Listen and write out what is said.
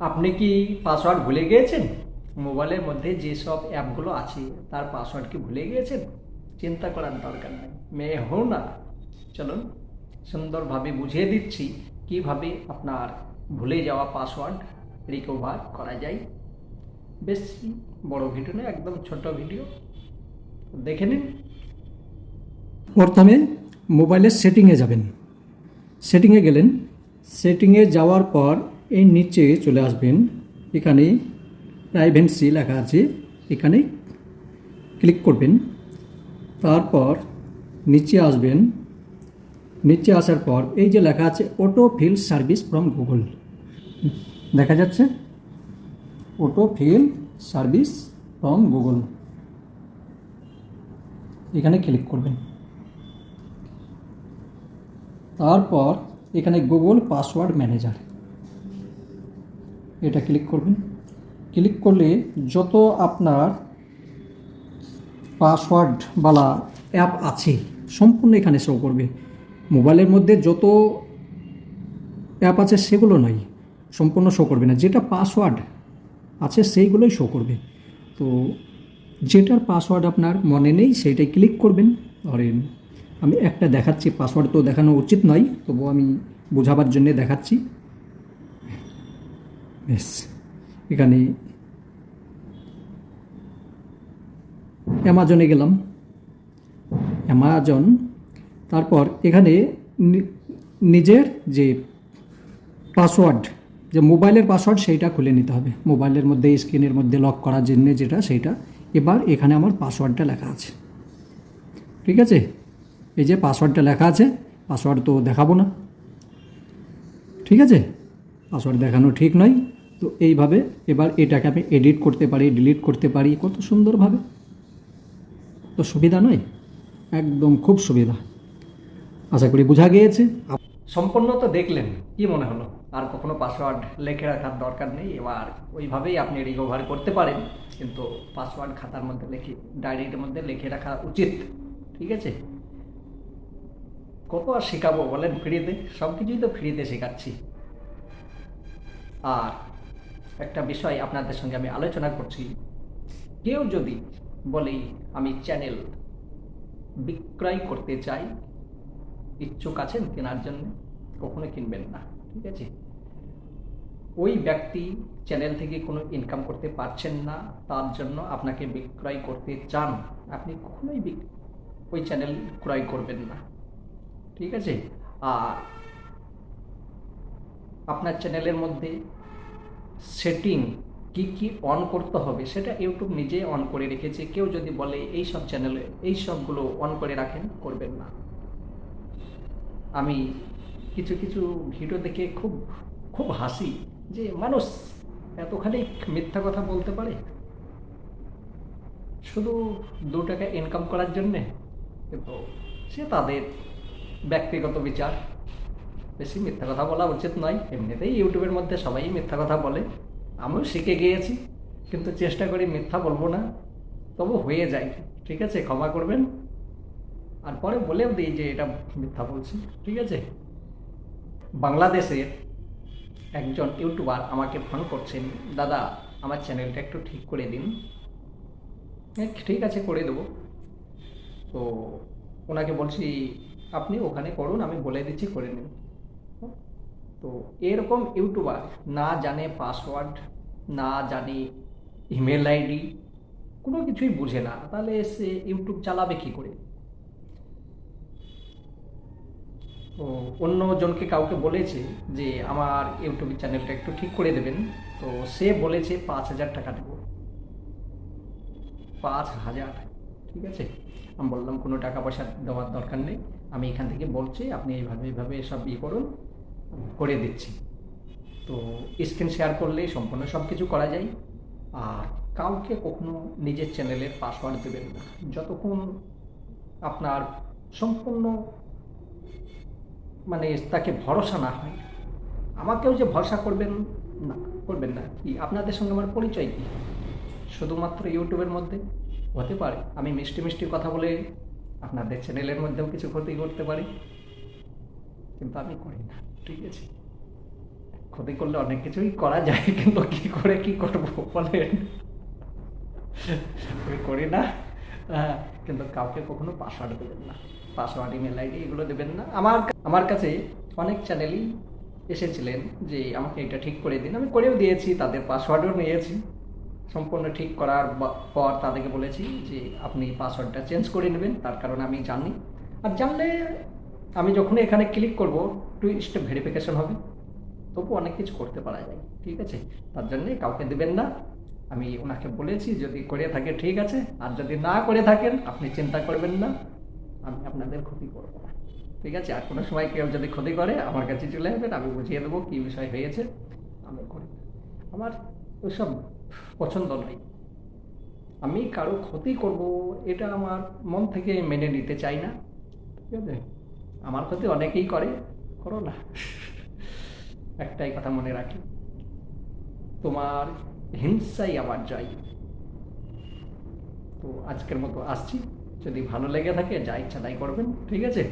আপনি কি পাসওয়ার্ড ভুলে গিয়েছেন? মোবাইলের মধ্যে যেসব অ্যাপগুলো আছে তার পাসওয়ার্ড কি ভুলে গিয়েছেন? চিন্তা করার দরকার নেই, মেয়ে হও না। চলুন সুন্দরভাবে বুঝিয়ে দিচ্ছি কিভাবে আপনার ভুলে যাওয়া পাসওয়ার্ড রিকভার করা যায়। বেশি বড় ভিডিও নয়, একদম ছোট ভিডিও, দেখে নিন। প্রথমে মোবাইলের সেটিংয়ে যাবেন। সেটিংয়ে গেলেন, সেটিংয়ে যাওয়ার পর এই নিচে চলে আসবেন। এখানে প্রাইভেসি লেখা আছে, এখানে ক্লিক করবেন। তারপর নিচে আসবেন। নিচে আসার পর এই যে লেখা আছে auto feel service from Google, দেখা যাচ্ছে auto feel service from Google, এখানে ক্লিক করবেন। তারপর এখানে গুগল পাসওয়ার্ড ম্যানেজার, এটা ক্লিক করবেন। ক্লিক করলে যত আপনার পাসওয়ার্ডওয়ালা অ্যাপ আছে সম্পূর্ণ এখানে শো করবে। মোবাইলের মধ্যে যত অ্যাপ আছে সেগুলো নয়, সম্পূর্ণ শো করবে না, যেটা পাসওয়ার্ড আছে সেইগুলোই শো করবে। তো যেটার পাসওয়ার্ড আপনার মনে নেই সেইটাই ক্লিক করবেন। ধরেন আমি একটা দেখাচ্ছি, পাসওয়ার্ড তো দেখানো উচিত নয়, তবু আমি বোঝাবার জন্যে দেখাচ্ছি। বেশ, এখানে অ্যামাজনে গেলাম, অ্যামাজন। তারপর এখানে নিজের যে পাসওয়ার্ড, যে মোবাইলের পাসওয়ার্ড সেইটা খুলে নিতে হবে। মোবাইলের মধ্যে স্ক্রিনের মধ্যে লক করার জন্য যেটা, সেইটা। এবার এখানে আমার পাসওয়ার্ডটা লেখা আছে, ঠিক আছে? এই যে পাসওয়ার্ডটা লেখা আছে, পাসওয়ার্ড তো দেখাবো না, ঠিক আছে? পাসওয়ার্ড দেখানো ঠিক নয়। তো এইভাবে এবার এটাকে আমি এডিট করতে পারি, ডিলিট করতে পারি, কত সুন্দরভাবে। তো সুবিধা নয়, একদম খুব সুবিধা। আশা করি বোঝা গিয়েছে। সম্পূর্ণ তো দেখলেন, কি মনে হলো? আর কখনো পাসওয়ার্ড লিখে রাখার দরকার নেই। এবার ওইভাবেই আপনি রিকভার করতে পারেন, কিন্তু পাসওয়ার্ড খাতার মধ্যে লিখে, ডায়েরির মধ্যে লিখে রাখা উচিত, ঠিক আছে? কত আর শেখাবো বলেন ফ্রিতে? সব কিছুই তো ফ্রিতে শেখাচ্ছি। আর একটা বিষয় আপনাদের সঙ্গে আমি আলোচনা করছি, কেউ যদি বলে আমি চ্যানেল বিক্রয় করতে চাই, ইচ্ছুক আছেন কেনার জন্য, কখনো কিনবেন না, ঠিক আছে? ওই ব্যক্তি চ্যানেল থেকে কোনো ইনকাম করতে পারছেন না, তার জন্য আপনাকে বিক্রয় করতে চান, আপনি কখনোই ওই চ্যানেল ক্রয় করবেন না, ঠিক আছে? আর আপনার চ্যানেলের মধ্যে সেটিং কি কি অন করতে হবে সেটা ইউটিউব নিজে অন করে রেখেছে। কেউ যদি বলে এই সব চ্যানেলে এই সবগুলো অন করে রাখেন, করবেন না। আমি কিছু কিছু ভিডিও দেখে খুব খুব হাসি, যে মানুষ এতখানি মিথ্যা কথা বলতে পারে শুধু 2 টাকা ইনকাম করার জন্যে। কিন্তু সে তাদের ব্যক্তিগত বিচার, বেশি মিথ্যা কথা বলা উচিত নয়। এমনিতেই ইউটিউবের মধ্যে সবাই মিথ্যা কথা বলে, আমিও শিখে গিয়েছি, কিন্তু চেষ্টা করি মিথ্যা বলবো না, তবু হয়ে যায়, ঠিক আছে? ক্ষমা করবেন। আর পরে বলেও দিই যে এটা মিথ্যা বলছি, ঠিক আছে? বাংলাদেশের একজন ইউটিউবার আমাকে ফোন করছেন, দাদা আমার চ্যানেলটা একটু ঠিক করে দিন। ঠিক আছে, করে দেবো। তো ওনাকে বলছি আপনি ওখানে করুন, আমি বলে দিচ্ছি, করে নিন। তো এরকম ইউটিউবার না জানে পাসওয়ার্ড, না জানে ইমেল আইডি, কোনো কিছুই বুঝে না, তাহলে সে ইউটিউব চালাবে কী করে? তো অন্যজনকে কাউকে বলেছে যে আমার ইউটিউব চ্যানেলটা একটু ঠিক করে দেবেন, তো সে বলেছে 5,000 টাকা দেবো। 5,000, ঠিক আছে? আমি বললাম কোনো টাকা পয়সা দেওয়ার দরকার নেই, আমি এখান থেকে বলছি আপনি এইভাবে এইভাবে সব করুন, করে দিচ্ছি। তো স্ক্রিন শেয়ার করলেই সম্পূর্ণ সব কিছু করা যায়। আর কাউকে কখনো নিজের চ্যানেলের পাসওয়ার্ড দেবেন না যতক্ষণ আপনার সম্পূর্ণ মানে তাকে ভরসা না হয়। আমাকেও যে ভরসা করবেন না, করবেন না, কি আপনাদের সঙ্গে আমার পরিচয় কী? শুধুমাত্র ইউটিউবের মধ্যে হতে পারে আমি মিষ্টি মিষ্টি কথা বলে আপনাদের চ্যানেলের মধ্যেও কিছু ক্ষতি করতে পারি, কিন্তু আমি করি না, ঠিক আছে? ক্ষতি করলে অনেক কিছুই করা যায়, কিন্তু কি করে কি করবো বলেন, আমি করি না। হ্যাঁ, কিন্তু কাউকে কখনো পাসওয়ার্ড দেবেন না, পাসওয়ার্ড, ইমেল আইডি এগুলো দেবেন না। আমার কাছে অনেক চ্যানেলই এসেছিলেন যে আমাকে এটা ঠিক করে দিন, আমি করেও দিয়েছি, তাদের পাসওয়ার্ডও নিয়েছি। সম্পূর্ণ ঠিক করার পর তাদেরকে বলেছি যে আপনি পাসওয়ার্ডটা চেঞ্জ করে নেবেন, তার কারণ আমি জানি। আর জানলে আমি যখনই এখানে ক্লিক করব 2 স্টেপ ভেরিফিকেশন হবে, তবু অনেক কিছু করতে পারা যায়, ঠিক আছে? তার জন্যে কাউকে দেবেন না। আমি ওনাকে বলেছি যদি করে থাকে ঠিক আছে, আর যদি না করে থাকেন আপনি চিন্তা করবেন না, আমি আপনাদের ক্ষতি করব না, ঠিক আছে? আর কোনো সময় কেউ যদি ক্ষতি করে আমার কাছে চলে আসবেন, আমি বুঝিয়ে দেবো কী বিষয় হয়েছে। আমি করি না। আমার ওইসব পছন্দ নয়। আমি কারো ক্ষতি করব এটা আমার মন থেকে মেনে নিতে চাই না, ঠিক আছে? আমার ক্ষতি অনেকেই করে, করো না। একটাই কথা মনে রাখি, তোমার হিংসাই আমার জয়। তো আজকের মতো আসছি, যদি ভালো লেগে থাকে যা ইচ্ছা তাই করবেন, ঠিক আছে?